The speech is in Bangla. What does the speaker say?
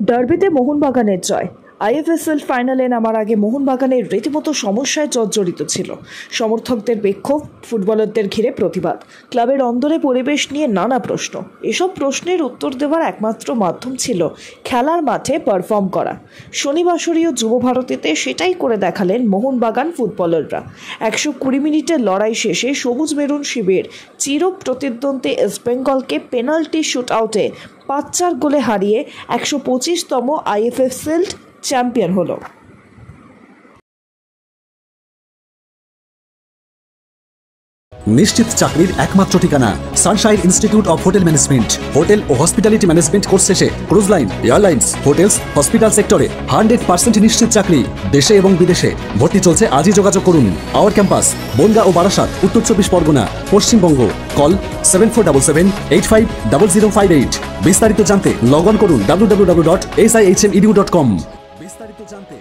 ডার্বিতে মোহনবাগানের জয়। আইএফএসএল ফাইনালে নামার আগে মোহনবাগানের রীতিমতো সমস্যায় জর্জরিত ছিল। সমর্থকদের বিক্ষোভ, ফুটবলারদের ঘিরে প্রতিবাদ, ক্লাবের অন্দরে পরিবেশ নিয়ে নানা প্রশ্ন। এসব প্রশ্নের উত্তর দেওয়ার একমাত্র মাধ্যম ছিল খেলার মাঠে পারফর্ম করা। শনিবাসরীয় যুব ভারতীতে সেটাই করে দেখালেন মোহনবাগান ফুটবলাররা। ১২০ মিনিটের লড়াই শেষে সবুজ মেরুন শিবির চির প্রতিদ্বন্দ্বী ইস্টবেঙ্গলকে পেনাল্টি শুট আউটে ৫-৪ গোলে হারিয়ে ১২৫তম আইএফএসএল চ্যাম্পিয়ন হলো। নিশ্চিত চাকরির একমাত্র ঠিকানা Sunshine Institute of Hotel Management. Hotel ও হসপিটালিটি ম্যানেজমেন্ট কোর্স শেষে cruise line, airlines, hotels, hospital সেক্টরে 100% নিশ্চিত চাকরি দেশে এবং বিদেশে। ভর্তি চলছে, আজই যোগাযোগ করুন। আওয়ার ক্যাম্পাস বনগাঁ ও বারাসাত, উত্তর 24 পরগনা, পশ্চিমবঙ্গ। কল 7477850058। বিস্তারিত জানতে লগ অন করুন www.sihmedu.com। বিস্তারিত জানতে